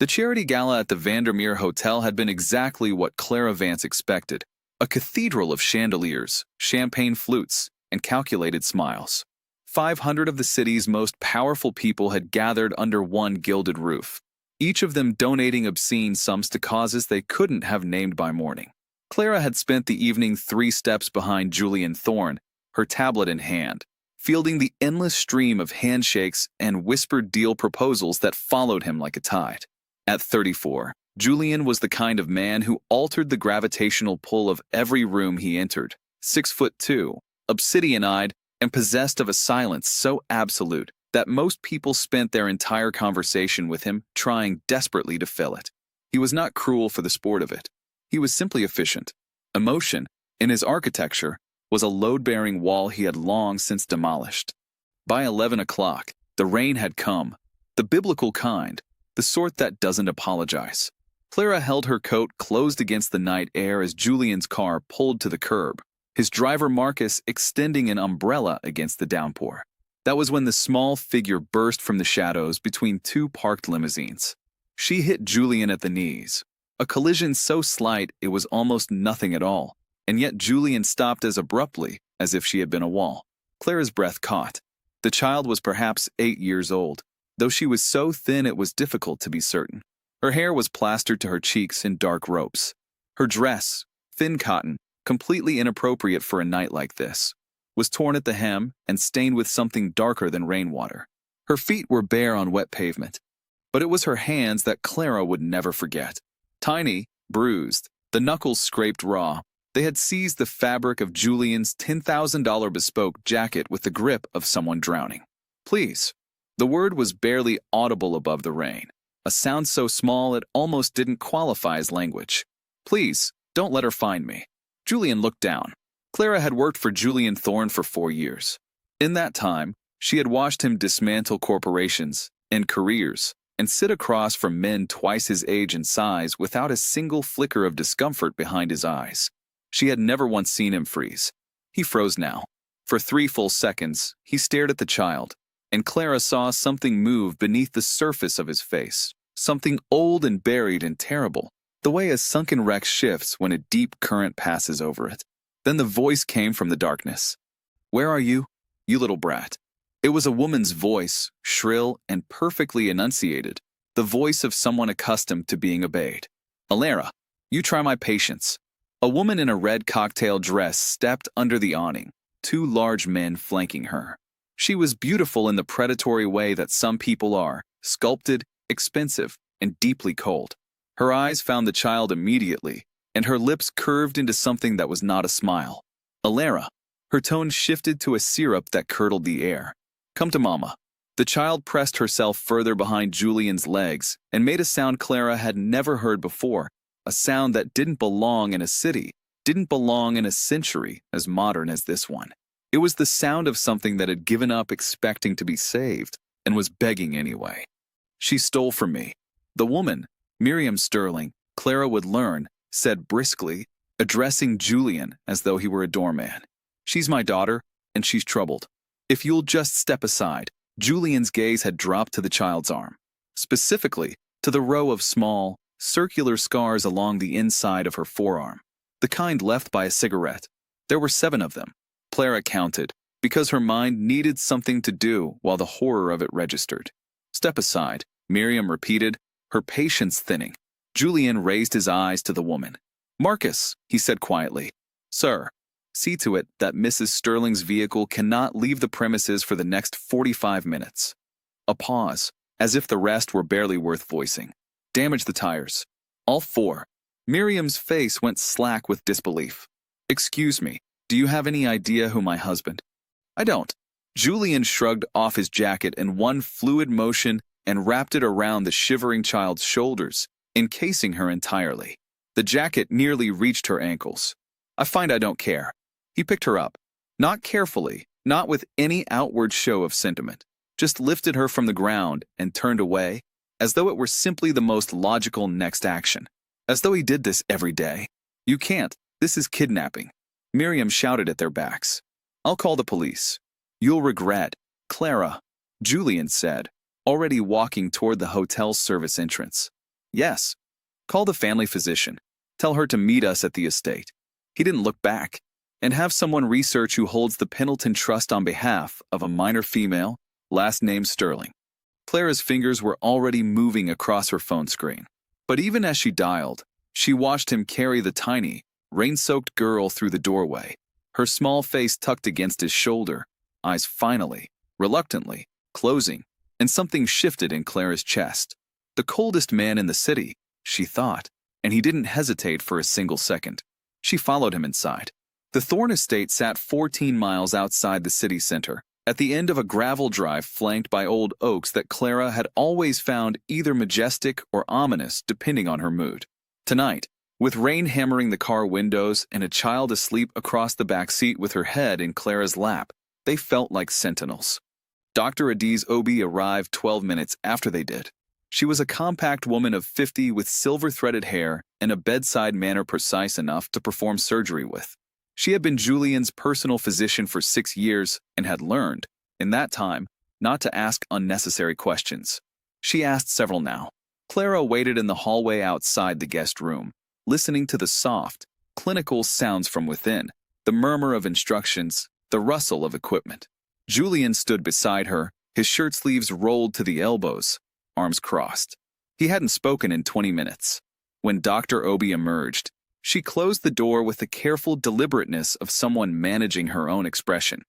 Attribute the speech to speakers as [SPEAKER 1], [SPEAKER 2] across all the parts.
[SPEAKER 1] The charity gala at the Vandermeer Hotel had been exactly what Clara Vance expected, a cathedral of chandeliers, champagne flutes, and calculated smiles. 500 of the city's most powerful people had gathered under one gilded roof, each of them donating obscene sums to causes they couldn't have named by morning. Clara had spent the evening 3 steps behind Julian Thorne, her tablet in hand, fielding the endless stream of handshakes and whispered deal proposals that followed him like a tide. At 34, Julian was the kind of man who altered the gravitational pull of every room he entered, 6'2", obsidian-eyed, and possessed of a silence so absolute that most people spent their entire conversation with him trying desperately to fill it. He was not cruel for the sport of it. He was simply efficient. Emotion, in his architecture, was a load-bearing wall he had long since demolished. By 11 o'clock, the rain had come, the biblical kind, the sort that doesn't apologize. Clara held her coat closed against the night air as Julian's car pulled to the curb, his driver Marcus extending an umbrella against the downpour. That was when the small figure burst from the shadows between 2 parked limousines. She hit Julian at the knees, a collision so slight it was almost nothing at all, and yet Julian stopped as abruptly as if she had been a wall. Clara's breath caught. The child was perhaps 8 years old, though she was so thin it was difficult to be certain. Her hair was plastered to her cheeks in dark ropes. Her dress, thin cotton, completely inappropriate for a night like this, was torn at the hem and stained with something darker than rainwater. Her feet were bare on wet pavement, but it was her hands that Clara would never forget. Tiny, bruised, the knuckles scraped raw, they had seized the fabric of Julian's $10,000 bespoke jacket with the grip of someone drowning. Please. The word was barely audible above the rain, a sound so small it almost didn't qualify as language. Please, don't let her find me. Julian looked down. Clara had worked for Julian Thorne for 4 years. In that time, she had watched him dismantle corporations and careers and sit across from men twice his age and size without a single flicker of discomfort behind his eyes. She had never once seen him freeze. He froze now. For 3 full seconds, he stared at the child, and Clara saw something move beneath the surface of his face, something old and buried and terrible, the way a sunken wreck shifts when a deep current passes over it. Then the voice came from the darkness. "Where are you, you little brat?" It was a woman's voice, shrill and perfectly enunciated, the voice of someone accustomed to being obeyed. "Alara, you try my patience." A woman in a red cocktail dress stepped under the awning, 2 large men flanking her. She was beautiful in the predatory way that some people are, sculpted, expensive, and deeply cold. Her eyes found the child immediately, and her lips curved into something that was not a smile. "Alara." Her tone shifted to a syrup that curdled the air. "Come to Mama." The child pressed herself further behind Julian's legs and made a sound Clara had never heard before, a sound that didn't belong in a city, didn't belong in a century as modern as this one. It was the sound of something that had given up expecting to be saved and was begging anyway. "She stole from me." The woman, Miriam Sterling, Clara would learn, said briskly, addressing Julian as though he were a doorman. "She's my daughter, and she's troubled. If you'll just step aside." Julian's gaze had dropped to the child's arm, specifically to the row of small, circular scars along the inside of her forearm, the kind left by a cigarette. There were 7 of them. Clara counted, because her mind needed something to do while the horror of it registered. "Step aside," Miriam repeated, her patience thinning. Julian raised his eyes to the woman. "Marcus," he said quietly. "Sir, see to it that Mrs. Sterling's vehicle cannot leave the premises for the next 45 minutes. A pause, as if the rest were barely worth voicing. "Damage the tires. All 4. Miriam's face went slack with disbelief. "Excuse me, do you have any idea who my husband?" "I don't." Julian shrugged off his jacket in one fluid motion and wrapped it around the shivering child's shoulders, encasing her entirely. The jacket nearly reached her ankles. "I find I don't care." He picked her up, not carefully, not with any outward show of sentiment, just lifted her from the ground and turned away, as though it were simply the most logical next action, as though he did this every day. "You can't. This is kidnapping." Miriam shouted at their backs. "I'll call the police." "You'll regret." "Clara," Julian said, already walking toward the hotel's service entrance. Yes. Call the family physician. Tell her to meet us at the estate. He didn't look back. And have someone research who holds the Pendleton Trust on behalf of a minor female, last name Sterling. Clara's fingers were already moving across her phone screen. But even as she dialed, she watched him carry the tiny, rain-soaked girl through the doorway, her small face tucked against his shoulder, eyes finally, reluctantly, closing, and something shifted in Clara's chest. The coldest man in the city, she thought, and he didn't hesitate for a single second. She followed him inside. The Thorne estate sat 14 miles outside the city center, at the end of a gravel drive flanked by old oaks that Clara had always found either majestic or ominous depending on her mood. Tonight, with rain hammering the car windows and a child asleep across the back seat with her head in Clara's lap, they felt like sentinels. Dr. Adiz Obi arrived 12 minutes after they did. She was a compact woman of 50 with silver-threaded hair and a bedside manner precise enough to perform surgery with. She had been Julian's personal physician for 6 years and had learned, in that time, not to ask unnecessary questions. She asked several now. Clara waited in the hallway outside the guest room, listening to the soft, clinical sounds from within, the murmur of instructions, the rustle of equipment. Julian stood beside her, his shirt sleeves rolled to the elbows, arms crossed. He hadn't spoken in 20 minutes. When Dr. Obi emerged, she closed the door with the careful deliberateness of someone managing her own expression.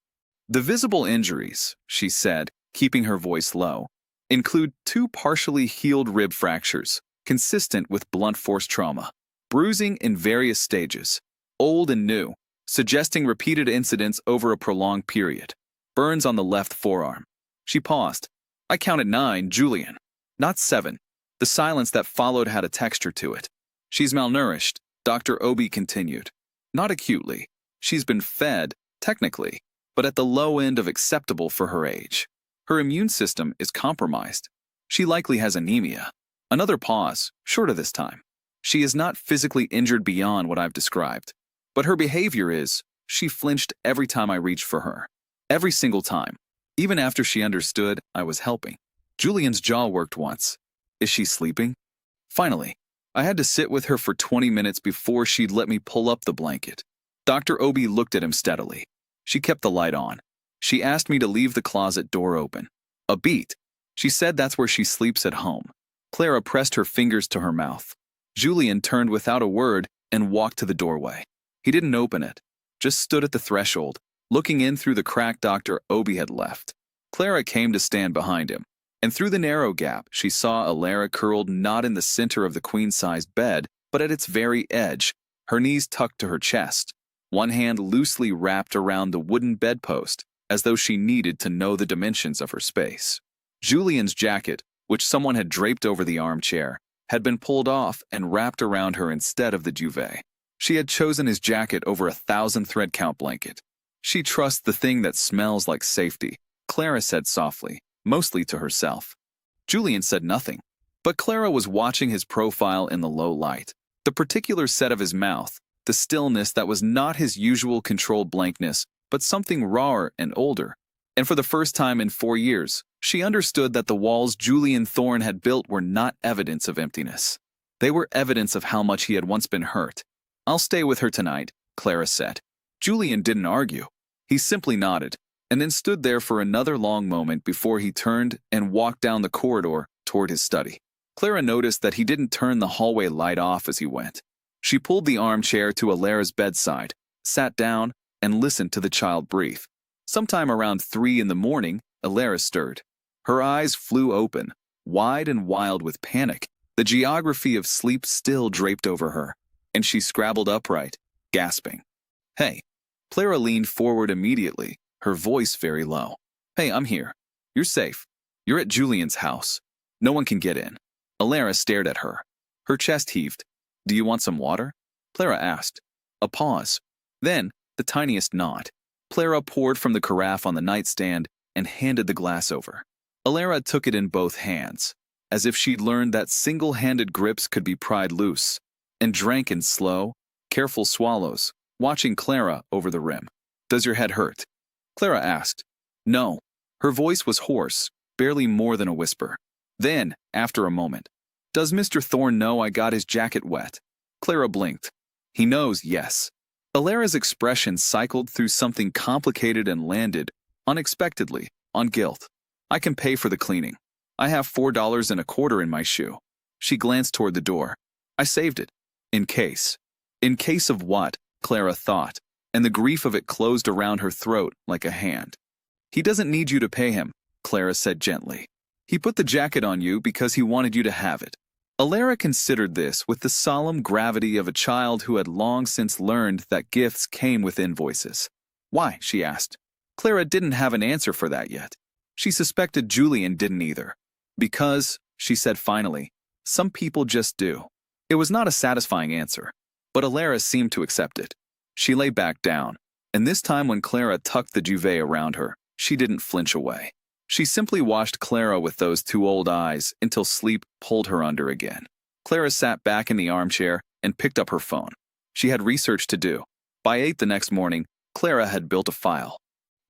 [SPEAKER 1] The visible injuries, she said, keeping her voice low, include 2 partially healed rib fractures, consistent with blunt force trauma, bruising in various stages, old and new, suggesting repeated incidents over a prolonged period, burns on the left forearm. She paused. I counted 9, Julian. Not 7. The silence that followed had a texture to it. She's malnourished, Dr. Obi continued. Not acutely. She's been fed, technically, but at the low end of acceptable for her age. Her immune system is compromised. She likely has anemia. Another pause, shorter this time. She is not physically injured beyond what I've described. But her behavior is, she flinched every time I reached for her. Every single time. Even after she understood I was helping. Julian's jaw worked once. Is she sleeping? Finally, I had to sit with her for 20 minutes before she'd let me pull up the blanket. Dr. Obi looked at him steadily. She kept the light on. She asked me to leave the closet door open. A beat. She said that's where she sleeps at home. Clara pressed her fingers to her mouth. Julian turned without a word and walked to the doorway. He didn't open it, just stood at the threshold, looking in through the crack Dr. Obi had left. Clara came to stand behind him, and through the narrow gap she saw Alara curled not in the center of the queen-sized bed, but at its very edge, her knees tucked to her chest, one hand loosely wrapped around the wooden bedpost, as though she needed to know the dimensions of her space. Julian's jacket, which someone had draped over the armchair, had been pulled off and wrapped around her instead of the duvet. She had chosen his jacket over 1,000 thread count blanket. She trusts the thing that smells like safety, Clara said softly, mostly to herself. Julian said nothing, but Clara was watching his profile in the low light, the particular set of his mouth, the stillness that was not his usual controlled blankness, but something rawer and older. And for the first time in 4 years, she understood that the walls Julian Thorne had built were not evidence of emptiness. They were evidence of how much he had once been hurt. I'll stay with her tonight, Clara said. Julian didn't argue. He simply nodded, and then stood there for another long moment before he turned and walked down the corridor toward his study. Clara noticed that he didn't turn the hallway light off as he went. She pulled the armchair to Alara's bedside, sat down, and listened to the child breathe. Sometime around 3 in the morning, Alara stirred. Her eyes flew open, wide and wild with panic. The geography of sleep still draped over her, and she scrabbled upright, gasping. Hey. Clara leaned forward immediately, her voice very low. Hey, I'm here. You're safe. You're at Julian's house. No one can get in. Alara stared at her. Her chest heaved. Do you want some water? Clara asked. A pause. Then, the tiniest nod. Clara poured from the carafe on the nightstand and handed the glass over. Alara took it in both hands, as if she'd learned that single-handed grips could be pried loose, and drank in slow, careful swallows, watching Clara over the rim. Does your head hurt? Clara asked. No. Her voice was hoarse, barely more than a whisper. Then, after a moment, Does Mr. Thorne know I got his jacket wet? Clara blinked. He knows, yes. Alara's expression cycled through something complicated and landed, unexpectedly, on guilt. I can pay for the cleaning. I have $4.25 in my shoe. She glanced toward the door. I saved it. In case. In case of what? Clara thought, and the grief of it closed around her throat like a hand. He doesn't need you to pay him, Clara said gently. He put the jacket on you because he wanted you to have it. Alara considered this with the solemn gravity of a child who had long since learned that gifts came with invoices. Why? She asked. Clara didn't have an answer for that yet. She suspected Julian didn't either. Because, she said finally, some people just do. It was not a satisfying answer, but Alara seemed to accept it. She lay back down, and this time when Clara tucked the duvet around her, she didn't flinch away. She simply watched Clara with those two old eyes until sleep pulled her under again. Clara sat back in the armchair and picked up her phone. She had research to do. By 8 the next morning, Clara had built a file.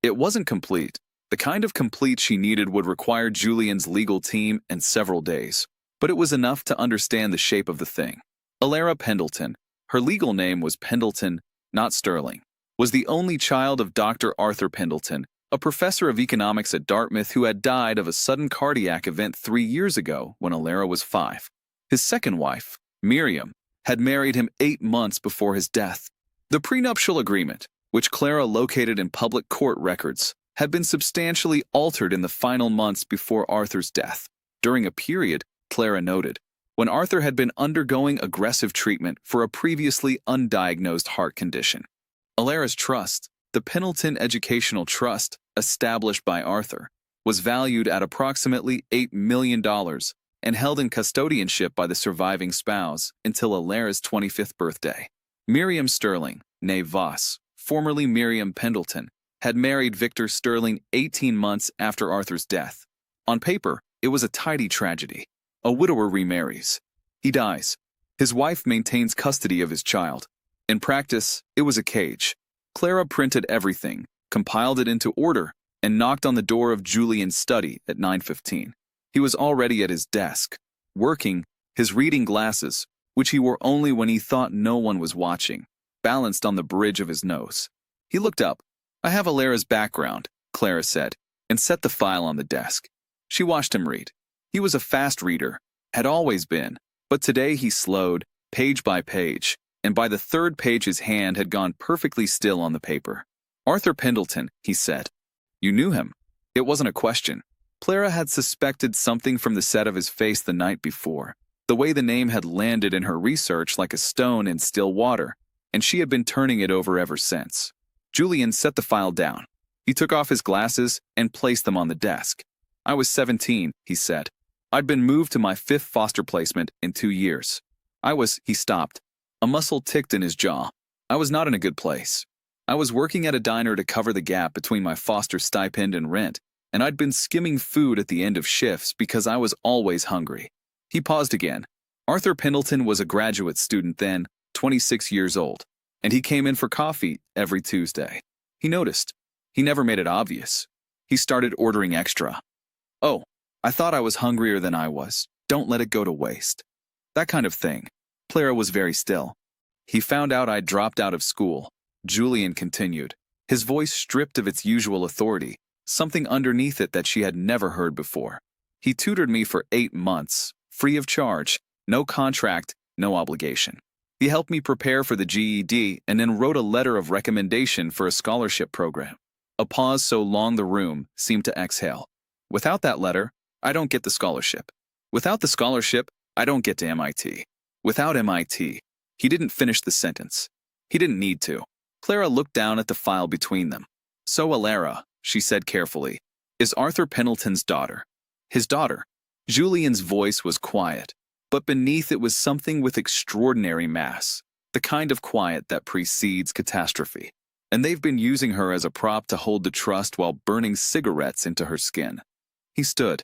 [SPEAKER 1] It wasn't complete. The kind of complete she needed would require Julian's legal team and several days, but it was enough to understand the shape of the thing. Alara Pendleton, her legal name was Pendleton, not Sterling, was the only child of Dr. Arthur Pendleton, a professor of economics at Dartmouth who had died of a sudden cardiac event 3 years ago when Alara was 5. His second wife, Miriam, had married him 8 months before his death. The prenuptial agreement, which Clara located in public court records, had been substantially altered in the final months before Arthur's death, during a period, Clara noted, when Arthur had been undergoing aggressive treatment for a previously undiagnosed heart condition. Alara's trust, the Pendleton Educational Trust, established by Arthur, was valued at approximately $8 million and held in custodianship by the surviving spouse until Alara's 25th birthday. Miriam Sterling, née Voss, formerly Miriam Pendleton, had married Victor Sterling 18 months after Arthur's death. On paper, it was a tidy tragedy. A widower remarries. He dies. His wife maintains custody of his child. In practice, it was a cage. Clara printed everything, compiled it into order, and knocked on the door of Julian's study at 9:15. He was already at his desk, working, his reading glasses, which he wore only when he thought no one was watching, balanced on the bridge of his nose. He looked up. I have Alara's background, Clara said, and set the file on the desk. She watched him read. He was a fast reader, had always been, but today he slowed, page by page, and by the third page his hand had gone perfectly still on the paper. Arthur Pendleton, he said. You knew him. It wasn't a question. Clara had suspected something from the set of his face the night before, the way the name had landed in her research like a stone in still water, and she had been turning it over ever since. Julian set the file down. He took off his glasses and placed them on the desk. I was 17, he said. I'd been moved to my 5th foster placement in 2 years. He stopped. A muscle ticked in his jaw. I was not in a good place. I was working at a diner to cover the gap between my foster stipend and rent, and I'd been skimming food at the end of shifts because I was always hungry. He paused again. Arthur Pendleton was a graduate student then, 26 years old, and he came in for coffee every Tuesday. He noticed. He never made it obvious. He started ordering extra. Oh, I thought I was hungrier than I was. Don't let it go to waste. That kind of thing. Clara was very still. He found out I'd dropped out of school. Julian continued, his voice stripped of its usual authority, something underneath it that she had never heard before. He tutored me for 8 months, free of charge, no contract, no obligation. He helped me prepare for the GED and then wrote a letter of recommendation for a scholarship program. A pause so long the room seemed to exhale. Without that letter, I don't get the scholarship. Without the scholarship, I don't get to MIT. Without MIT, he didn't finish the sentence. He didn't need to. Clara looked down at the file between them. So Alara, she said carefully, is Arthur Pendleton's daughter. His daughter. Julian's voice was quiet, but beneath it was something with extraordinary mass, the kind of quiet that precedes catastrophe. And they've been using her as a prop to hold the trust while burning cigarettes into her skin. He stood.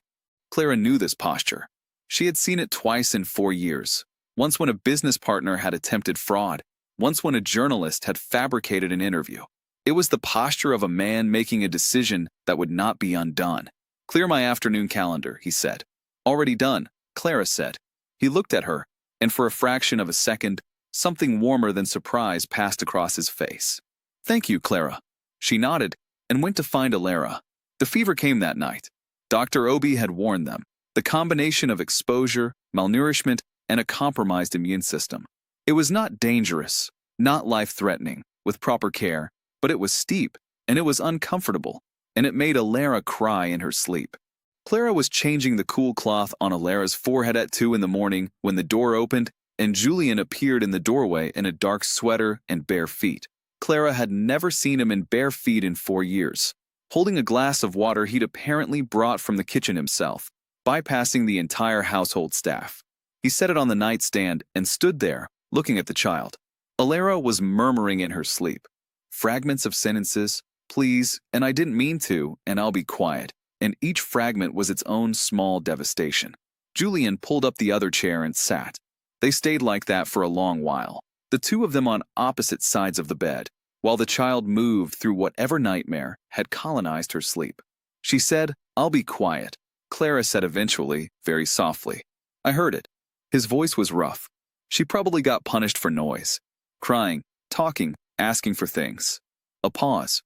[SPEAKER 1] Clara knew this posture. She had seen it twice in 4 years, once when a business partner had attempted fraud, once when a journalist had fabricated an interview. It was the posture of a man making a decision that would not be undone. Clear my afternoon calendar, he said. Already done, Clara said. He looked at her, and for a fraction of a second, something warmer than surprise passed across his face. "Thank you, Clara." She nodded and went to find Alara. The fever came that night. Dr. Obi had warned them. The combination of exposure, malnourishment, and a compromised immune system. It was not dangerous, not life-threatening, with proper care, but it was steep, and it was uncomfortable, and it made Alara cry in her sleep. Clara was changing the cool cloth on Alara's forehead at 2 in the morning when the door opened, and Julian appeared in the doorway in a dark sweater and bare feet. Clara had never seen him in bare feet in 4 years. Holding a glass of water he'd apparently brought from the kitchen himself, bypassing the entire household staff. He set it on the nightstand and stood there, looking at the child. Alara was murmuring in her sleep. Fragments of sentences, "Please," and "I didn't mean to," and "I'll be quiet," and each fragment was its own small devastation. Julian pulled up the other chair and sat. They stayed like that for a long while, the two of them on opposite sides of the bed, while the child moved through whatever nightmare had colonized her sleep. She said, "I'll be quiet." Clara said eventually, very softly. "I heard it." His voice was rough. She probably got punished for noise. Crying, talking, asking for things. A pause.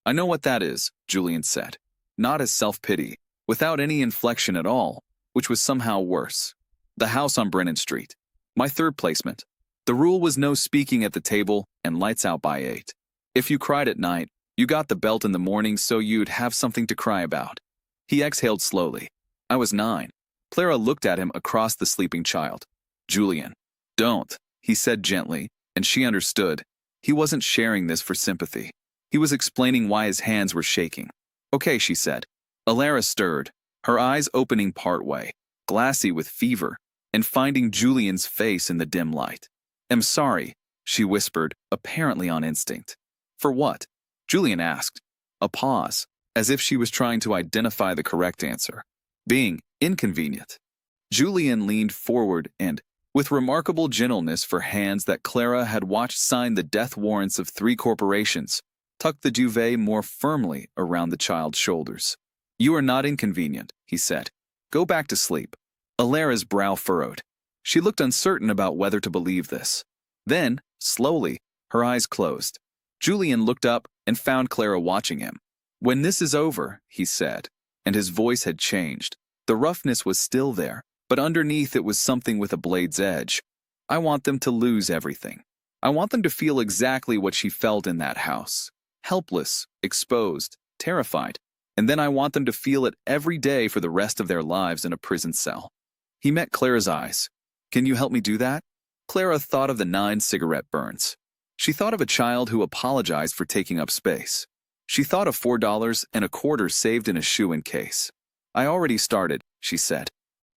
[SPEAKER 1] "I know what that is," Julian said. Not as self-pity, without any inflection at all, which was somehow worse. "The house on Brennan Street. My third placement. The rule was no speaking at the table and lights out by 8. If you cried at night, you got the belt in the morning so you'd have something to cry about." He exhaled slowly. "I was 9. Clara looked at him across the sleeping child. "Julian, don't," he said gently, and she understood. He wasn't sharing this for sympathy. He was explaining why his hands were shaking. "Okay," she said. Alara stirred, her eyes opening partway, glassy with fever, and finding Julian's face in the dim light. "I'm sorry," she whispered, apparently on instinct. "For what?" Julian asked. A pause, as if she was trying to identify the correct answer. "Being inconvenient." Julian leaned forward and, with remarkable gentleness for hands that Clara had watched sign the death warrants of 3 corporations, tucked the duvet more firmly around the child's shoulders. "You are not inconvenient," he said. "Go back to sleep." Alara's brow furrowed. She looked uncertain about whether to believe this. Then, slowly, her eyes closed. Julian looked up and found Clara watching him. "When this is over," he said, and his voice had changed. The roughness was still there, but underneath it was something with a blade's edge. "I want them to lose everything. I want them to feel exactly what she felt in that house. Helpless, exposed, terrified. And then I want them to feel it every day for the rest of their lives in a prison cell." He met Clara's eyes. "Can you help me do that?" Clara thought of the 9 cigarette burns. She thought of a child who apologized for taking up space. She thought of $4.25 saved in a shoe-in case. "I already started," she said.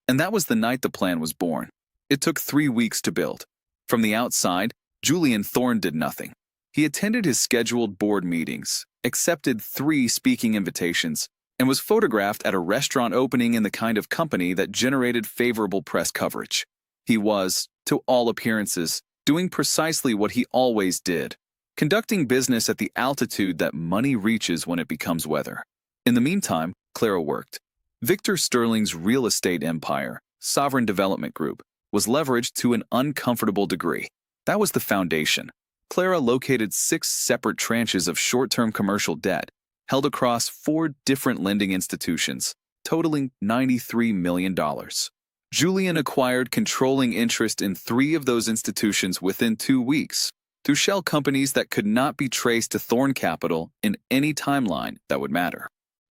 [SPEAKER 1] And that was the night the plan was born. It took 3 weeks to build. From the outside, Julian Thorne did nothing. He attended his scheduled board meetings, accepted 3 speaking invitations, and was photographed at a restaurant opening in the kind of company that generated favorable press coverage. He was, to all appearances, doing precisely what he always did, conducting business at the altitude that money reaches when it becomes weather. In the meantime, Clara worked. Victor Sterling's real estate empire, Sovereign Development Group, was leveraged to an uncomfortable degree. That was the foundation. Clara located 6 separate tranches of short-term commercial debt, held across 4 different lending institutions, totaling $93 million. Julian acquired controlling interest in 3 of those institutions within 2 weeks, through shell companies that could not be traced to Thorne Capital in any timeline that would matter.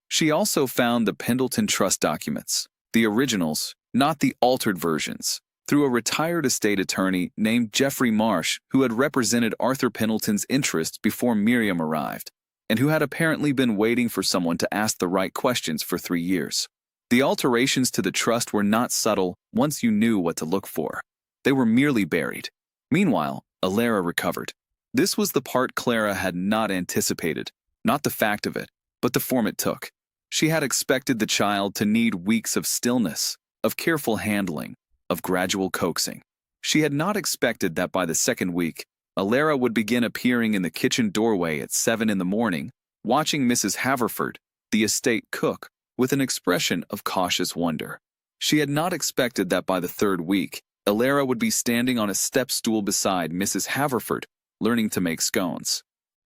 [SPEAKER 1] She also found the Pendleton Trust documents, the originals, not the altered versions, through a retired estate attorney named Jeffrey Marsh who had represented Arthur Pendleton's interests before Miriam arrived, and who had apparently been waiting for someone to ask the right questions for 3 years. The alterations to the trust were not subtle once you knew what to look for. They were merely buried. Meanwhile, Alara recovered. This was the part Clara had not anticipated, not the fact of it, but the form it took. She had expected the child to need weeks of stillness, of careful handling, of gradual coaxing. She had not expected that by the 2nd week, Alara would begin appearing in the kitchen doorway at 7 in the morning, watching Mrs. Haverford, the estate cook, with an expression of cautious wonder. She had not expected that by the 3rd week, Alara would be standing on a step stool beside Mrs. Haverford, learning to make scones.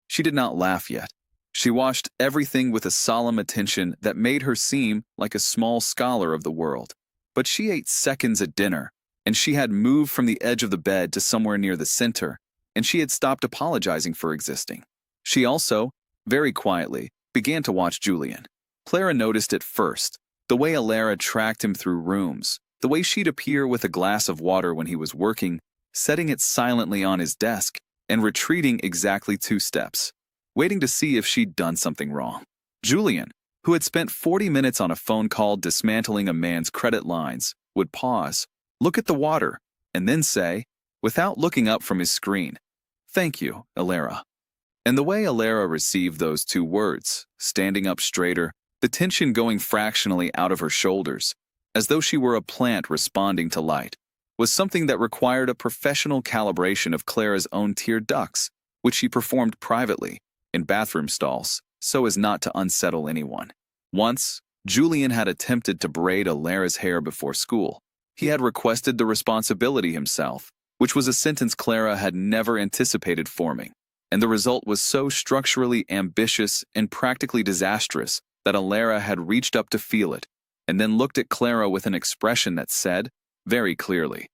[SPEAKER 1] She did not laugh yet. She watched everything with a solemn attention that made her seem like a small scholar of the world. But she ate seconds at dinner, and she had moved from the edge of the bed to somewhere near the center, and she had stopped apologizing for existing. She also, very quietly, began to watch Julian. Clara noticed it first, the way Alara tracked him through rooms, the way she'd appear with a glass of water when he was working, setting it silently on his desk, and retreating exactly 2 steps, waiting to see if she'd done something wrong. Julian, who had spent 40 minutes on a phone call dismantling a man's credit lines, would pause, look at the water, and then say, without looking up from his screen, "Thank you, Alara." And the way Alara received those 2 words, standing up straighter, the tension going fractionally out of her shoulders, as though she were a plant responding to light, was something that required a professional calibration of Clara's own tear ducts, which she performed privately, in bathroom stalls, so as not to unsettle anyone. Once, Julian had attempted to braid Alara's hair before school. He had requested the responsibility himself, which was a sentence Clara had never anticipated forming, and the result was so structurally ambitious and practically disastrous that Alara had reached up to feel it, and then looked at Clara with an expression that said, very clearly,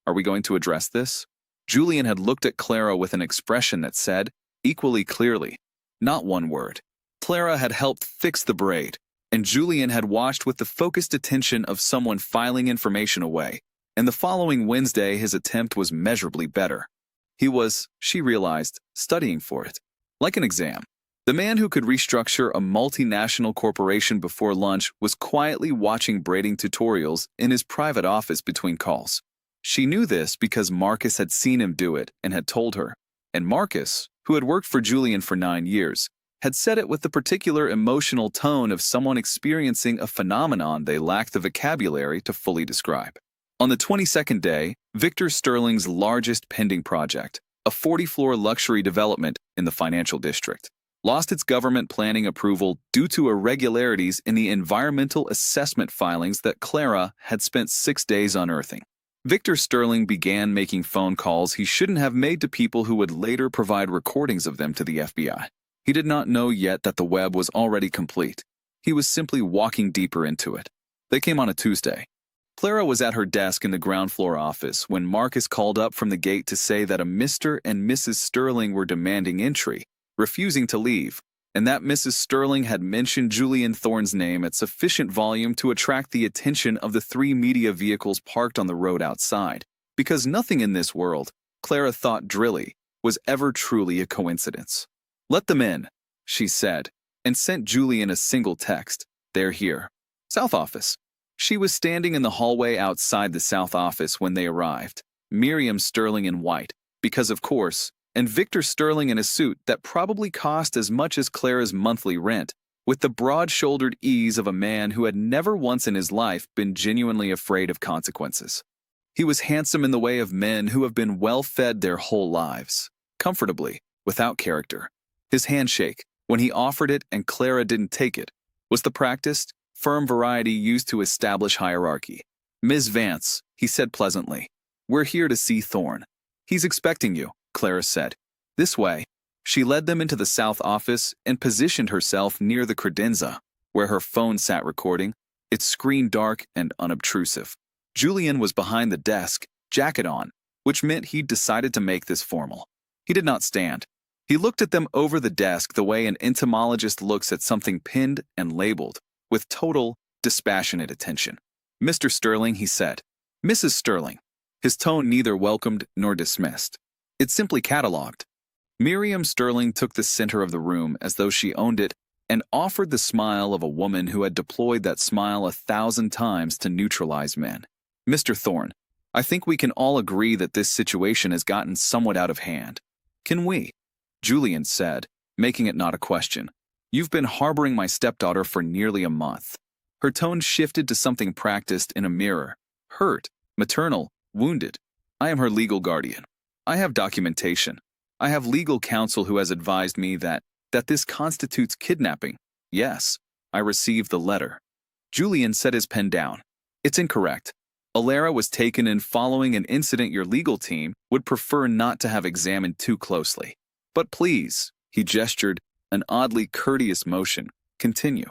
[SPEAKER 1] "Are we going to address this?" Julian had looked at Clara with an expression that said, equally clearly, not one word. Clara had helped fix the braid, and Julian had watched with the focused attention of someone filing information away, and the following Wednesday his attempt was measurably better. He was, she realized, studying for it, like an exam. The man who could restructure a multinational corporation before lunch was quietly watching braiding tutorials in his private office between calls. She knew this because Marcus had seen him do it and had told her, and Marcus, who had worked for Julian for 9 years, had said it with the particular emotional tone of someone experiencing a phenomenon they lacked the vocabulary to fully describe. On the 22nd day, Victor Sterling's largest pending project, a 40-floor luxury development in the financial district, lost its government planning approval due to irregularities in the environmental assessment filings that Clara had spent 6 days unearthing. Victor Sterling began making phone calls he shouldn't have made to people who would later provide recordings of them to the FBI. He did not know yet that the web was already complete. He was simply walking deeper into it. They came on a Tuesday. Clara was at her desk in the ground floor office when Marcus called up from the gate to say that a Mr. and Mrs. Sterling were demanding entry, refusing to leave, and that Mrs. Sterling had mentioned Julian Thorne's name at sufficient volume to attract the attention of the 3 media vehicles parked on the road outside, because nothing in this world, Clara thought drily, was ever truly a coincidence. "Let them in," she said, and sent Julian a single text, "They're here." South office. She was standing in the hallway outside the South office when they arrived, Miriam Sterling in white, because of course, and Victor Sterling in a suit that probably cost as much as Clara's monthly rent, with the broad-shouldered ease of a man who had never once in his life been genuinely afraid of consequences. He was handsome in the way of men who have been well-fed their whole lives, comfortably, without character. His handshake, when he offered it and Clara didn't take it, was the practiced, firm variety used to establish hierarchy. "Ms. Vance," he said pleasantly, "we're here to see Thorne." "He's expecting you," Clara said. "This way." She led them into the South office and positioned herself near the credenza, where her phone sat recording, its screen dark and unobtrusive. Julian was behind the desk, jacket on, which meant he'd decided to make this formal. He did not stand. He looked at them over the desk the way an entomologist looks at something pinned and labeled, with total, dispassionate attention. "Mr. Sterling," he said. "Mrs. Sterling." His tone neither welcomed nor dismissed. It simply catalogued. Miriam Sterling took the center of the room as though she owned it and offered the smile of a woman who had deployed that smile 1,000 times to neutralize men. "Mr. Thorne, I think we can all agree that this situation has gotten somewhat out of hand. Can we?" Julian said, making it not a question. "You've been harboring my stepdaughter for nearly a month." Her tone shifted to something practiced in a mirror. "Hurt, maternal, wounded. I am her legal guardian. I have documentation. I have legal counsel who has advised me that this constitutes kidnapping. Yes, I received the letter." Julian set his pen down. "It's incorrect. Alara was taken in following an incident your legal team would prefer not to have examined too closely. But please, he gestured, an oddly courteous motion, continue.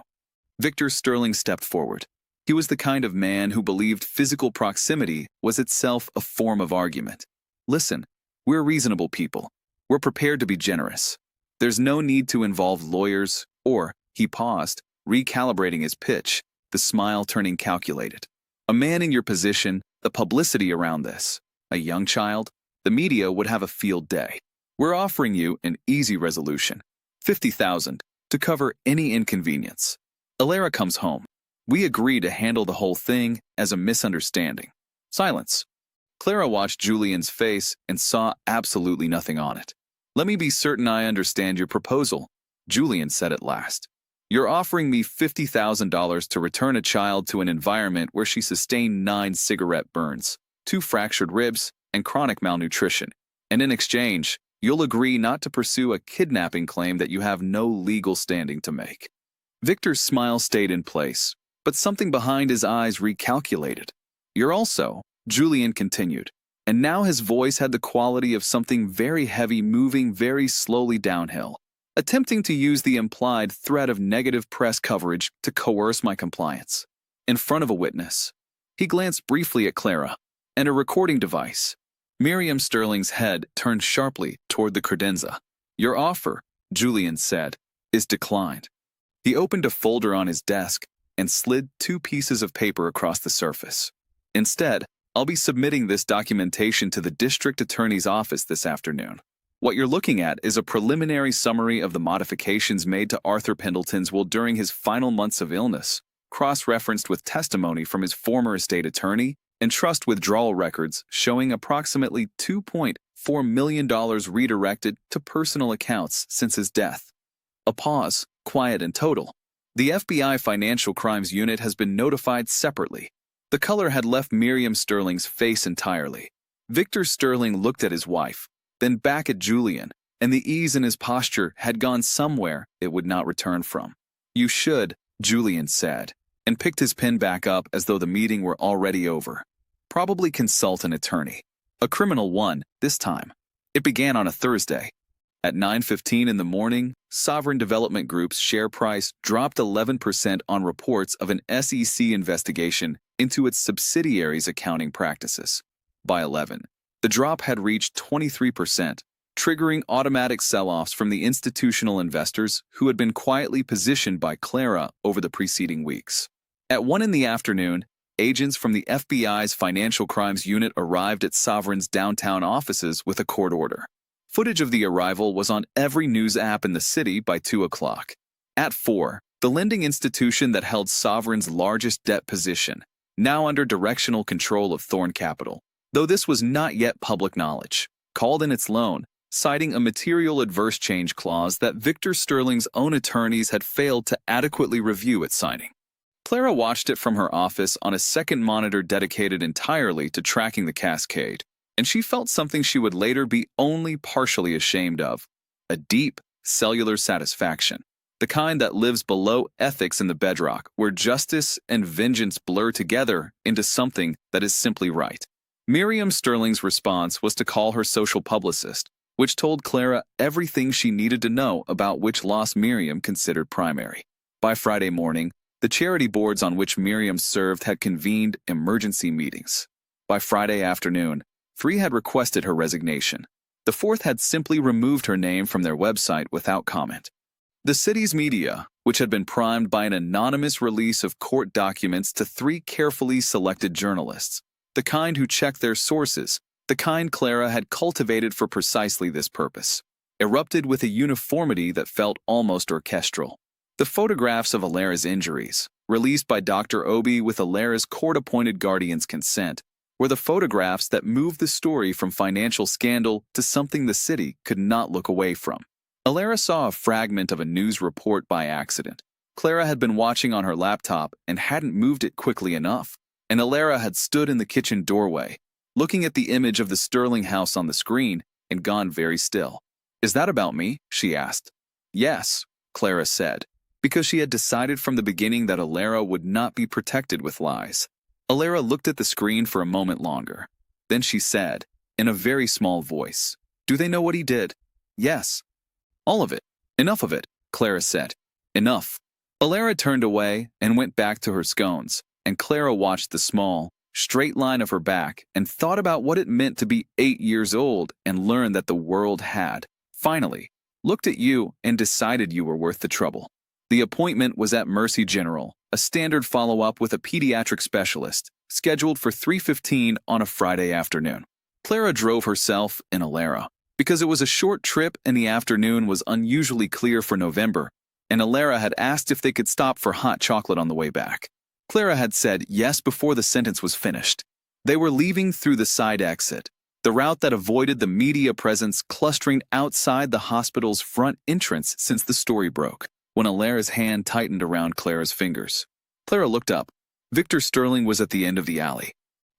[SPEAKER 1] Victor Sterling stepped forward. He was the kind of man who believed physical proximity was itself a form of argument. Listen, we're reasonable people. We're prepared to be generous. There's no need to involve lawyers, or, he paused, recalibrating his pitch, the smile turning calculated. A man in your position, the publicity around this, a young child, the media would have a field day. We're offering you an easy resolution, $50,000, to cover any inconvenience. Alara comes home. We agree to handle the whole thing as a misunderstanding. Silence. Clara watched Julian's face and saw absolutely nothing on it. Let me be certain I understand your proposal, Julian said at last. You're offering me $50,000 to return a child to an environment where she sustained 9 cigarette burns, 2 fractured ribs, and chronic malnutrition. And in exchange, you'll agree not to pursue a kidnapping claim that you have no legal standing to make. Victor's smile stayed in place, but something behind his eyes recalculated. You're also, Julian continued, and now his voice had the quality of something very heavy moving very slowly downhill, attempting to use the implied threat of negative press coverage to coerce my compliance. In front of a witness. He glanced briefly at Clara and a recording device. Miriam Sterling's head turned sharply toward the credenza. Your offer, Julian said, is declined. He opened a folder on his desk and slid 2 pieces of paper across the surface. Instead, I'll be submitting this documentation to the district attorney's office this afternoon. What you're looking at is a preliminary summary of the modifications made to Arthur Pendleton's will during his final months of illness, cross-referenced with testimony from his former estate attorney and trust withdrawal records showing approximately $2.4 million redirected to personal accounts since his death. A pause, quiet and total. The FBI Financial Crimes Unit has been notified separately. The color had left Miriam Sterling's face entirely. Victor Sterling looked at his wife, then back at Julian, and the ease in his posture had gone somewhere it would not return from. You should, Julian said, and picked his pen back up as though the meeting were already over. Probably consult an attorney. A criminal one, this time. It began on a Thursday. At 9:15 in the morning, Sovereign Development Group's share price dropped 11% on reports of an SEC investigation into its subsidiaries' accounting practices. By 11, the drop had reached 23%, triggering automatic sell-offs from the institutional investors who had been quietly positioned by Clara over the preceding weeks. At 1 in the afternoon, agents from the FBI's Financial Crimes Unit arrived at Sovereign's downtown offices with a court order. Footage of the arrival was on every news app in the city by 2 o'clock. At 4, the lending institution that held Sovereign's largest debt position, now under directional control of Thorn Capital, though this was not yet public knowledge, called in its loan, citing a material adverse change clause that Victor Sterling's own attorneys had failed to adequately review at signing. Clara watched it from her office on a second monitor dedicated entirely to tracking the cascade, and she felt something she would later be only partially ashamed of, a deep, cellular satisfaction, the kind that lives below ethics in the bedrock, where justice and vengeance blur together into something that is simply right. Miriam Sterling's response was to call her social publicist, which told Clara everything she needed to know about which loss Miriam considered primary. By Friday morning, the charity boards on which Miriam served had convened emergency meetings. By Friday afternoon, 3 had requested her resignation. The 4th had simply removed her name from their website without comment. The city's media, which had been primed by an anonymous release of court documents to 3 carefully selected journalists, the kind who checked their sources, the kind Clara had cultivated for precisely this purpose, erupted with a uniformity that felt almost orchestral. The photographs of Alara's injuries, released by Dr. Obi with Alara's court-appointed guardian's consent, were the photographs that moved the story from financial scandal to something the city could not look away from. Alara saw a fragment of a news report by accident. Clara had been watching on her laptop and hadn't moved it quickly enough, and Alara had stood in the kitchen doorway, looking at the image of the Sterling house on the screen, and gone very still. Is that about me? She asked. Yes, Clara said, because she had decided from the beginning that Alara would not be protected with lies. Alara looked at the screen for a moment longer. Then she said, in a very small voice, "Do they know what he did?" "Yes." "All of it." "Enough of it," Clara said. "Enough." Alara turned away and went back to her scones, and Clara watched the small, straight line of her back and thought about what it meant to be 8 years old and learn that the world had, finally, looked at you and decided you were worth the trouble. The appointment was at Mercy General, a standard follow-up with a pediatric specialist, scheduled for 3:15 on a Friday afternoon. Clara drove herself in Alara, because it was a short trip and the afternoon was unusually clear for November, and Alara had asked if they could stop for hot chocolate on the way back. Clara had said yes before the sentence was finished. They were leaving through the side exit, the route that avoided the media presence clustering outside the hospital's front entrance since the story broke, when Alara's hand tightened around Clara's fingers. Clara looked up. Victor Sterling was at the end of the alley.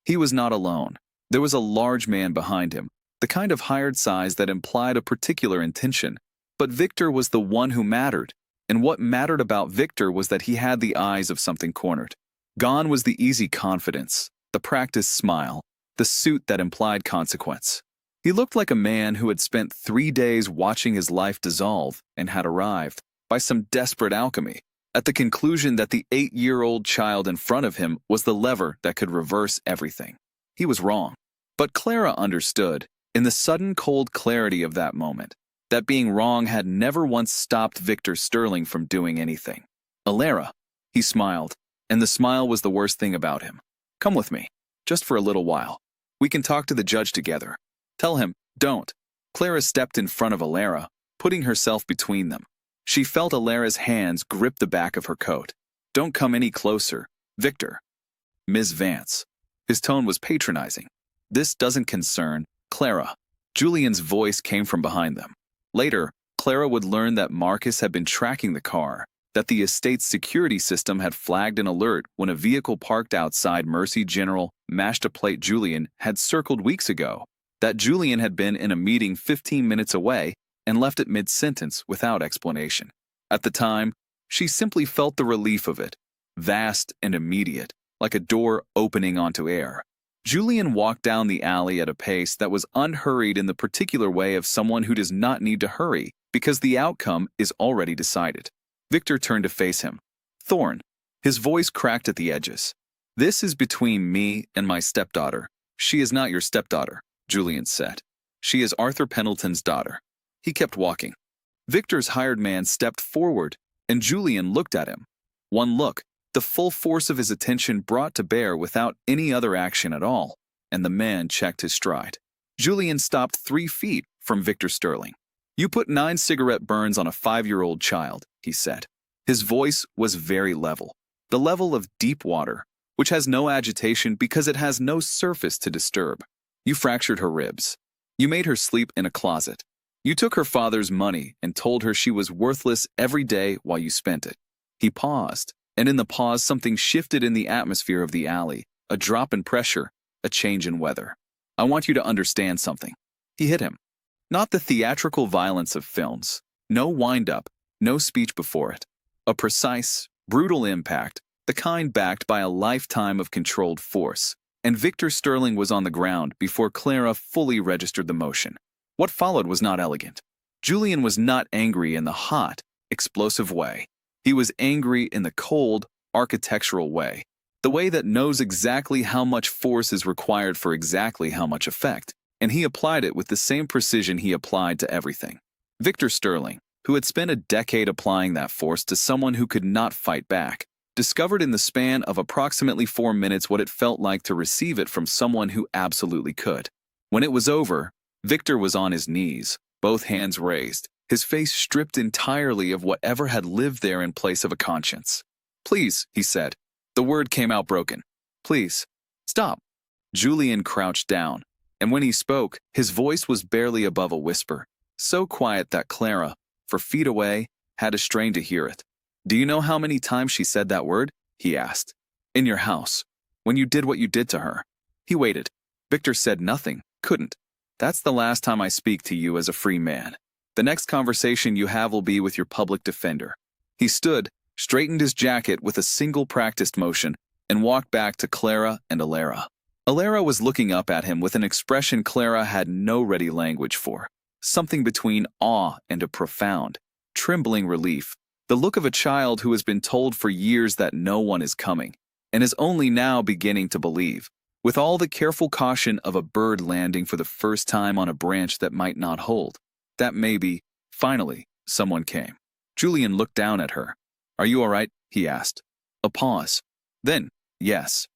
[SPEAKER 1] He was not alone. There was a large man behind him, the kind of hired size that implied a particular intention. But Victor was the one who mattered, and what mattered about Victor was that he had the eyes of something cornered. Gone was the easy confidence, the practiced smile, the suit that implied consequence. He looked like a man who had spent 3 days watching his life dissolve and had arrived, by some desperate alchemy, at the conclusion that the 8-year-old child in front of him was the lever that could reverse everything. He was wrong. But Clara understood, in the sudden cold clarity of that moment, that being wrong had never once stopped Victor Sterling from doing anything. "Alara," he smiled, and the smile was the worst thing about him. "Come with me, just for a little while. We can talk to the judge together." "Tell him, don't." Clara stepped in front of Alara, putting herself between them. She felt Alara's hands grip the back of her coat. "Don't come any closer, Victor." "Ms. Vance." His tone was patronizing. "This doesn't concern Clara." Julian's voice came from behind them. Later, Clara would learn that Marcus had been tracking the car, that the estate's security system had flagged an alert when a vehicle parked outside Mercy General mashed a plate Julian had circled weeks ago, that Julian had been in a meeting 15 minutes away and left it mid-sentence without explanation. At the time, she simply felt the relief of it, vast and immediate, like a door opening onto air. Julian walked down the alley at a pace that was unhurried in the particular way of someone who does not need to hurry because the outcome is already decided. Victor turned to face him. "Thorne." His voice cracked at the edges. "This is between me and my stepdaughter. She is not your stepdaughter," Julian said. "She is Arthur Pendleton's daughter." He kept walking. Victor's hired man stepped forward, and Julian looked at him. One look, the full force of his attention brought to bear without any other action at all, and the man checked his stride. Julian stopped 3 feet from Victor Sterling. "You put 9 cigarette burns on a 5-year-old child," he said. His voice was very level, the level of deep water, which has no agitation because it has no surface to disturb. "You fractured her ribs. You made her sleep in a closet. You took her father's money and told her she was worthless every day while you spent it." He paused, and in the pause something shifted in the atmosphere of the alley, a drop in pressure, a change in weather. "I want you to understand something." He hit him. Not the theatrical violence of films, no wind-up, no speech before it. A precise, brutal impact, the kind backed by a lifetime of controlled force, and Victor Sterling was on the ground before Clara fully registered the motion. What followed was not elegant. Julian was not angry in the hot, explosive way. He was angry in the cold, architectural way, the way that knows exactly how much force is required for exactly how much effect, and he applied it with the same precision he applied to everything. Victor Sterling, who had spent a decade applying that force to someone who could not fight back, discovered in the span of approximately 4 minutes what it felt like to receive it from someone who absolutely could. When it was over, Victor was on his knees, both hands raised, his face stripped entirely of whatever had lived there in place of a conscience. "Please," he said. The word came out broken. "Please, stop." Julian crouched down, and when he spoke, his voice was barely above a whisper, so quiet that Clara, for feet away, had to strain to hear it. "Do you know how many times she said that word?" he asked. "In your house, when you did what you did to her." He waited. Victor said nothing, couldn't. "That's the last time I speak to you as a free man. The next conversation you have will be with your public defender." He stood, straightened his jacket with a single practiced motion, and walked back to Clara and Alara. Alara was looking up at him with an expression Clara had no ready language for, something between awe and a profound, trembling relief, the look of a child who has been told for years that no one is coming, and is only now beginning to believe, with all the careful caution of a bird landing for the first time on a branch that might not hold, that maybe, finally, someone came. Julian looked down at her. "Are you all right?" he asked. A pause. Then, "Yes."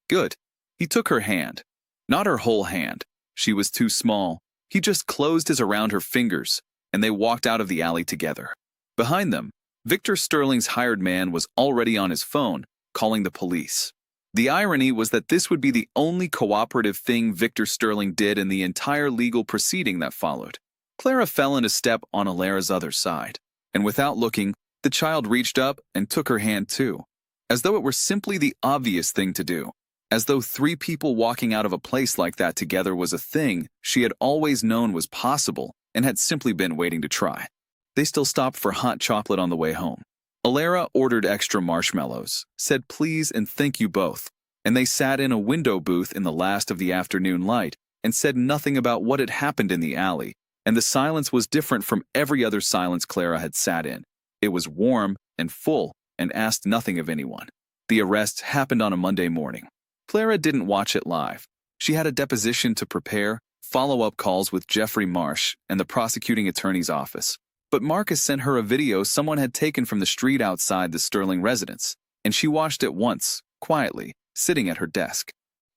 [SPEAKER 1] "Good." He took her hand. Not her whole hand. She was too small. He just closed his around her fingers, and they walked out of the alley together. Behind them, Victor Sterling's hired man was already on his phone, calling the police. The irony was that this would be the only cooperative thing Victor Sterling did in the entire legal proceeding that followed. Clara fell into step on Alara's other side, and without looking, the child reached up and took her hand too, as though it were simply the obvious thing to do, as though three people walking out of a place like that together was a thing she had always known was possible and had simply been waiting to try. They still stopped for hot chocolate on the way home. Alara ordered extra marshmallows, said please and thank you both, and they sat in a window booth in the last of the afternoon light and said nothing about what had happened in the alley, and the silence was different from every other silence Clara had sat in. It was warm and full and asked nothing of anyone. The arrest happened on a Monday morning. Clara didn't watch it live. She had a deposition to prepare, follow-up calls with Jeffrey Marsh and the prosecuting attorney's office. But Marcus sent her a video someone had taken from the street outside the Sterling residence, and she watched it once, quietly, sitting at her desk.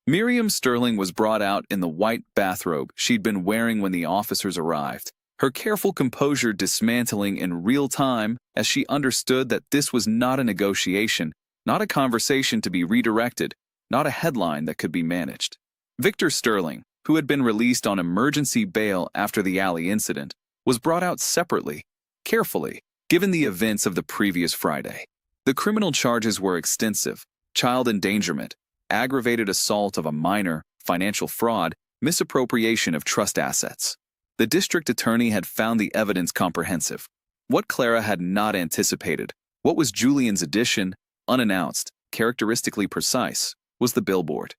[SPEAKER 1] Miriam Sterling was brought out in the white bathrobe she'd been wearing when the officers arrived, her careful composure dismantling in real time as she understood that this was not a negotiation, not a conversation to be redirected, not a headline that could be managed. Victor Sterling, who had been released on emergency bail after the alley incident, was brought out separately, carefully, given the events of the previous Friday. The criminal charges were extensive: child endangerment, aggravated assault of a minor, financial fraud, misappropriation of trust assets. The district attorney had found the evidence comprehensive. What Clara had not anticipated, what was Julian's addition, unannounced, characteristically precise, was the billboard.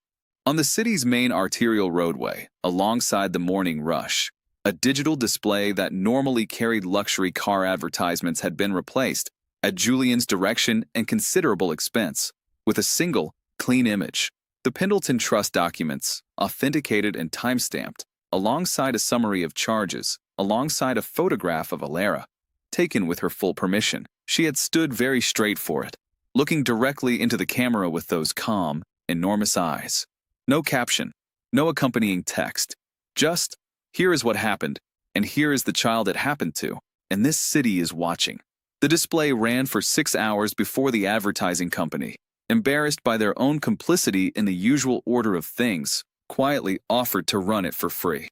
[SPEAKER 1] On the city's main arterial roadway, alongside the morning rush, a digital display that normally carried luxury car advertisements had been replaced, at Julian's direction and considerable expense, with a single, clean image. The Pendleton Trust documents, authenticated and time-stamped, alongside a summary of charges, alongside a photograph of Alara, taken with her full permission. She had stood very straight for it, looking directly into the camera with those calm, enormous eyes. No caption, no accompanying text. Just, here is what happened, and here is the child it happened to, and this city is watching. The display ran for 6 hours before the advertising company, embarrassed by their own complicity in the usual order of things, quietly offered to run it for free.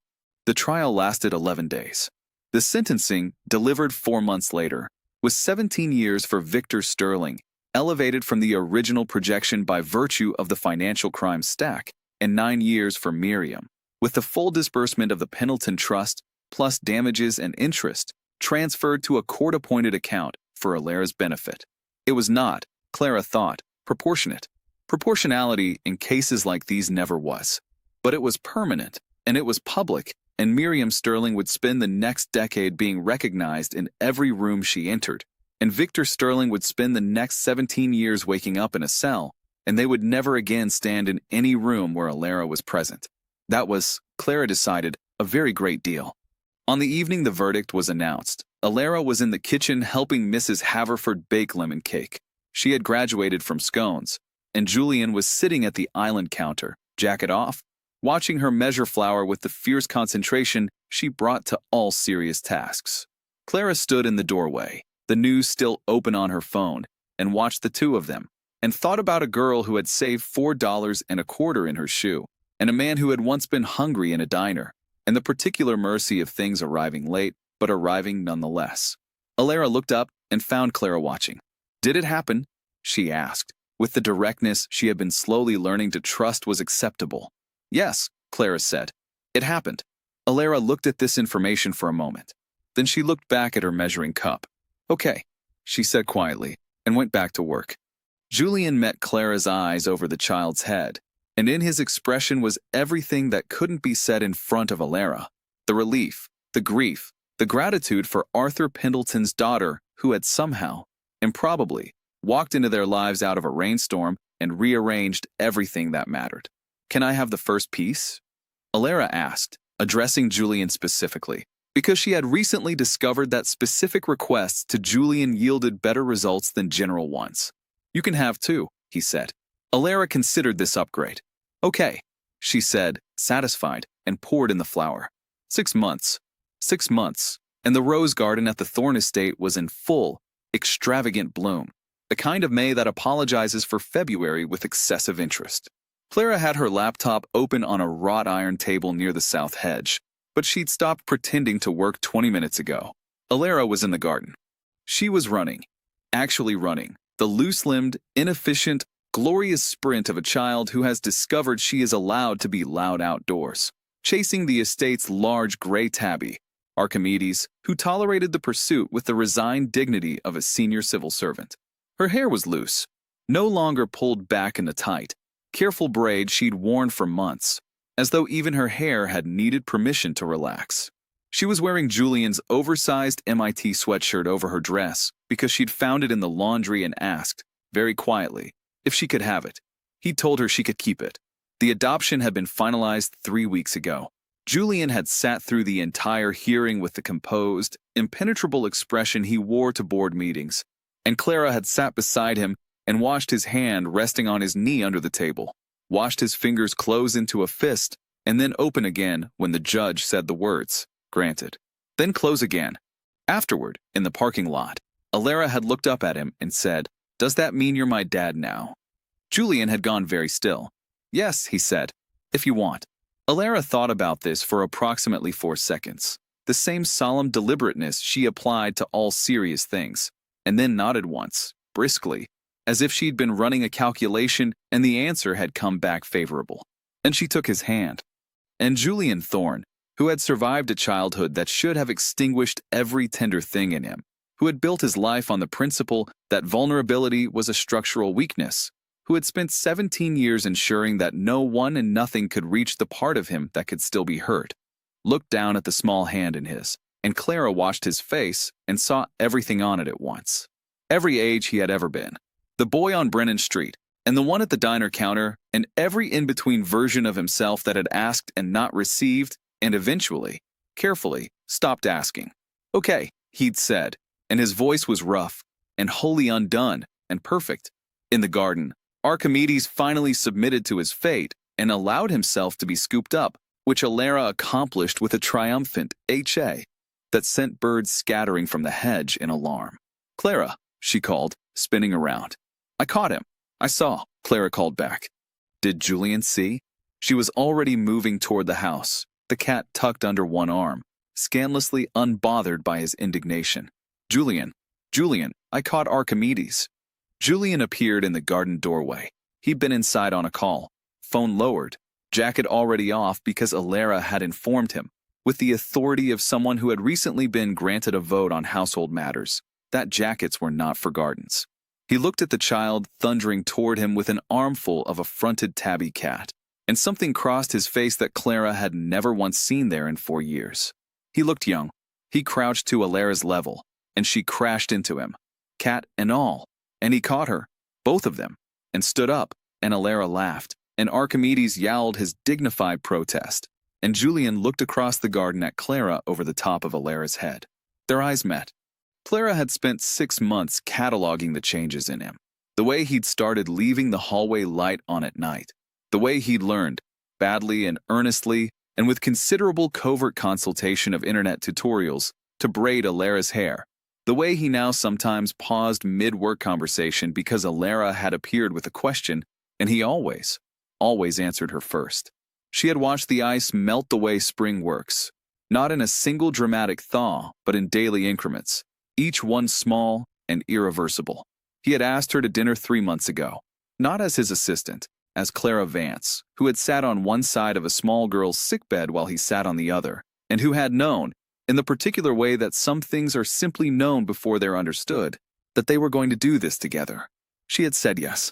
[SPEAKER 1] The trial lasted 11 days. The sentencing, delivered 4 months later, was 17 years for Victor Sterling, elevated from the original projection by virtue of the financial crime stack, and 9 years for Miriam, with the full disbursement of the Pendleton Trust, plus damages and interest, transferred to a court-appointed account for Alara's benefit. It was not, Clara thought, proportionate. Proportionality in cases like these never was. But it was permanent, and it was public, and Miriam Sterling would spend the next decade being recognized in every room she entered, and Victor Sterling would spend the next 17 years waking up in a cell, and they would never again stand in any room where Alara was present. That was, Clara decided, a very great deal. On the evening the verdict was announced, Alara was in the kitchen helping Mrs. Haverford bake lemon cake. She had graduated from scones, and Julian was sitting at the island counter, jacket off, watching her measure flour with the fierce concentration she brought to all serious tasks. Clara stood in the doorway, the news still open on her phone, and watched the two of them, and thought about a girl who had saved $4.25 in her shoe, and a man who had once been hungry in a diner, and the particular mercy of things arriving late, but arriving nonetheless. Alara looked up and found Clara watching. "Did it happen?" she asked, with the directness she had been slowly learning to trust was acceptable. "Yes," Clara said. "It happened." Alara looked at this information for a moment. Then she looked back at her measuring cup. "Okay," she said quietly, and went back to work. Julian met Clara's eyes over the child's head, and in his expression was everything that couldn't be said in front of Alara. The relief, the grief, the gratitude for Arthur Pendleton's daughter who had somehow, improbably, walked into their lives out of a rainstorm and rearranged everything that mattered. "Can I have the first piece?" Alara asked, addressing Julian specifically, because she had recently discovered that specific requests to Julian yielded better results than general ones. "You can have two," he said. Alara considered this upgrade. "Okay," she said, satisfied, and poured in the flower. 6 months. 6 months, and the rose garden at the Thorne estate was in full, extravagant bloom, the kind of May that apologizes for February with excessive interest. Clara had her laptop open on a wrought iron table near the south hedge, but she'd stopped pretending to work 20 minutes ago. Alara was in the garden. She was running, actually running, the loose-limbed, inefficient, glorious sprint of a child who has discovered she is allowed to be loud outdoors, chasing the estate's large gray tabby, Archimedes, who tolerated the pursuit with the resigned dignity of a senior civil servant. Her hair was loose, no longer pulled back in a tight, careful braid she'd worn for months, as though even her hair had needed permission to relax. She was wearing Julian's oversized MIT sweatshirt over her dress because she'd found it in the laundry and asked, very quietly, if she could have it. He told her she could keep it. The adoption had been finalized 3 weeks ago. Julian had sat through the entire hearing with the composed, impenetrable expression he wore to board meetings, and Clara had sat beside him and watched his hand resting on his knee under the table, watched his fingers close into a fist and then open again when the judge said the words, "Granted," then close again. Afterward, in the parking lot, Alara had looked up at him and said, "Does that mean you're my dad now?" Julian had gone very still. "Yes," he said, "if you want." Alara thought about this for approximately 4 seconds, the same solemn deliberateness she applied to all serious things, and then nodded once, briskly, as if she'd been running a calculation and the answer had come back favorable. And she took his hand. And Julian Thorne, who had survived a childhood that should have extinguished every tender thing in him, who had built his life on the principle that vulnerability was a structural weakness, who had spent 17 years ensuring that no one and nothing could reach the part of him that could still be hurt, looked down at the small hand in his, and Clara watched his face and saw everything on it at once. Every age he had ever been, the boy on Brennan Street, and the one at the diner counter, and every in-between version of himself that had asked and not received, and eventually, carefully, stopped asking. "Okay," he'd said, and his voice was rough, and wholly undone, and perfect. In the garden, Archimedes finally submitted to his fate and allowed himself to be scooped up, which Alara accomplished with a triumphant "H.A." that sent birds scattering from the hedge in alarm. "Clara," she called, spinning around. "I caught him. I saw," Clara called back. Did Julian see? She was already moving toward the house, the cat tucked under one arm, scandalously unbothered by his indignation. "Julian, I caught Archimedes." Julian appeared in the garden doorway. He'd been inside on a call, phone lowered, jacket already off because Alara had informed him, with the authority of someone who had recently been granted a vote on household matters, that jackets were not for gardens. He looked at the child thundering toward him with an armful of affronted tabby cat, and something crossed his face that Clara had never once seen there in 4 years. He looked young. He crouched to Alara's level, and she crashed into him, cat and all. And he caught her, both of them, and stood up, and Alara laughed, and Archimedes yowled his dignified protest, and Julian looked across the garden at Clara over the top of Alara's head. Their eyes met. Clara had spent 6 months cataloging the changes in him, the way he'd started leaving the hallway light on at night, the way he'd learned, badly and earnestly, and with considerable covert consultation of internet tutorials, to braid Alara's hair, the way he now sometimes paused mid-work conversation because Alara had appeared with a question, and he always answered her first. She had watched the ice melt the way spring works, not in a single dramatic thaw, but in daily increments, each one small and irreversible. He had asked her to dinner 3 months ago, not as his assistant, as Clara Vance, who had sat on one side of a small girl's sickbed while he sat on the other, and who had known, in the particular way that some things are simply known before they're understood, that they were going to do this together. She had said yes.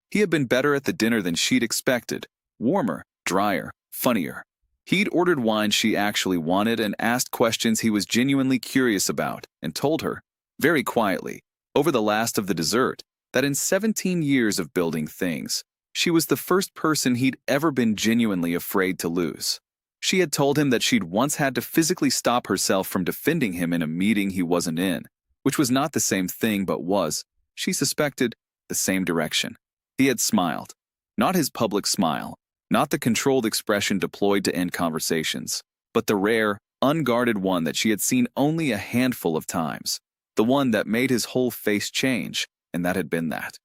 [SPEAKER 1] He had been better at the dinner than she'd expected. Warmer, drier, funnier. He'd ordered wine she actually wanted and asked questions he was genuinely curious about, and told her, very quietly, over the last of the dessert, that in 17 years of building things, she was the first person he'd ever been genuinely afraid to lose. She had told him that she'd once had to physically stop herself from defending him in a meeting he wasn't in, which was not the same thing but was, she suspected, the same direction. He had smiled. Not his public smile, not the controlled expression deployed to end conversations, but the rare, unguarded one that she had seen only a handful of times, the one that made his whole face change, and that had been that.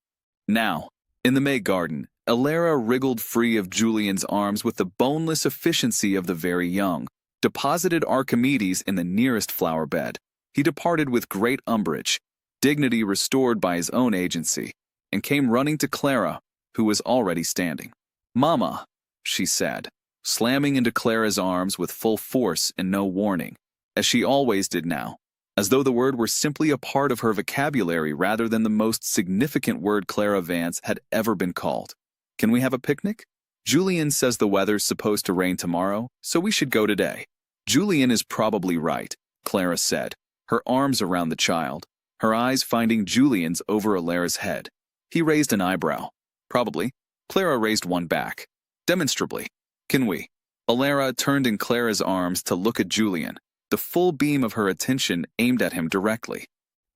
[SPEAKER 1] Now, in the May garden, Alara wriggled free of Julian's arms with the boneless efficiency of the very young, deposited Archimedes in the nearest flower bed. He departed with great umbrage, dignity restored by his own agency, and came running to Clara, who was already standing. "Mama," she said, slamming into Clara's arms with full force and no warning, as she always did now, as though the word were simply a part of her vocabulary rather than the most significant word Clara Vance had ever been called. "Can we have a picnic? Julian says the weather's supposed to rain tomorrow, so we should go today." "Julian is probably right," Clara said, her arms around the child, her eyes finding Julian's over Alara's head. He raised an eyebrow. "Probably." Clara raised one back. "Demonstrably. Can we?" Alara turned in Clara's arms to look at Julian, the full beam of her attention aimed at him directly.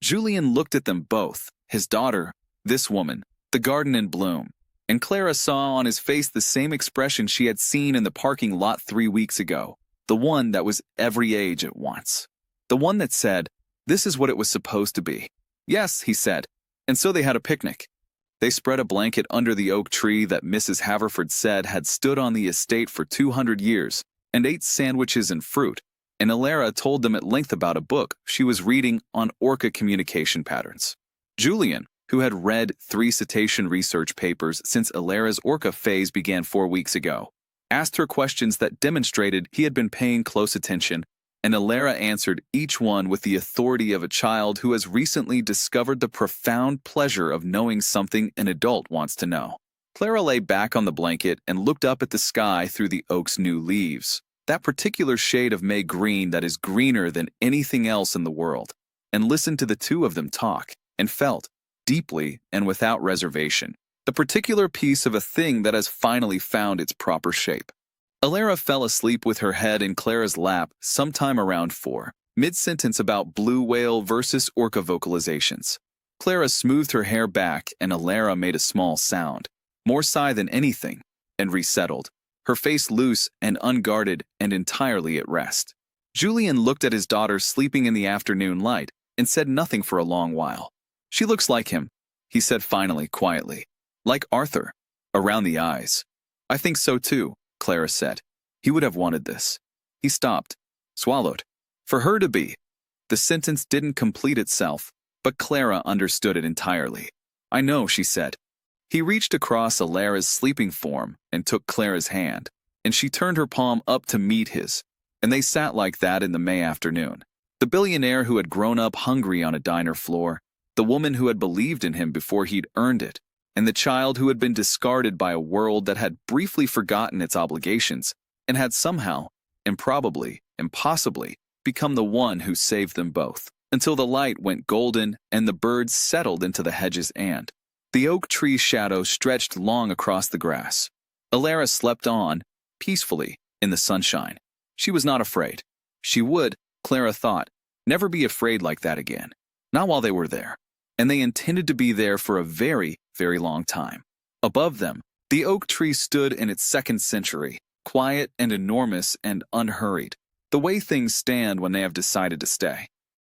[SPEAKER 1] Julian looked at them both, his daughter, this woman, the garden in bloom, and Clara saw on his face the same expression she had seen in the parking lot 3 weeks ago, the one that was every age at once. The one that said, "This is what it was supposed to be." "Yes," he said, and so they had a picnic. They spread a blanket under the oak tree that Mrs. Haverford said had stood on the estate for 200 years, and ate sandwiches and fruit, and Alara told them at length about a book she was reading on orca communication patterns. Julian, who had read 3 cetacean research papers since Alara's orca phase began 4 weeks ago, asked her questions that demonstrated he had been paying close attention, and Alara answered each one with the authority of a child who has recently discovered the profound pleasure of knowing something an adult wants to know. Clara lay back on the blanket and looked up at the sky through the oak's new leaves, that particular shade of May green that is greener than anything else in the world, and listened to the two of them talk, and felt, deeply and without reservation, the particular piece of a thing that has finally found its proper shape. Alara fell asleep with her head in Clara's lap sometime around 4, mid-sentence about blue whale versus orca vocalizations. Clara smoothed her hair back and Alara made a small sound, more sigh than anything, and resettled, her face loose and unguarded and entirely at rest. Julian looked at his daughter sleeping in the afternoon light and said nothing for a long while. "She looks like him," he said finally, quietly. "Like Arthur. Around the eyes." "I think so too," Clara said. "He would have wanted this." He stopped, swallowed. "For her to be." The sentence didn't complete itself, but Clara understood it entirely. "I know," she said. He reached across Alara's sleeping form and took Clara's hand, and she turned her palm up to meet his, and they sat like that in the May afternoon. The billionaire who had grown up hungry on a diner floor, the woman who had believed in him before he'd earned it, and the child who had been discarded by a world that had briefly forgotten its obligations and had somehow, improbably, impossibly, become the one who saved them both, until the light went golden and the birds settled into the hedges and the oak tree shadow stretched long across the grass. Alara slept on, peacefully, in the sunshine. She was not afraid. She would, Clara thought, never be afraid like that again. Not while they were there. And they intended to be there for a very, very long time. Above them, the oak tree stood in its 2nd century, quiet and enormous and unhurried, the way things stand when they have decided to stay.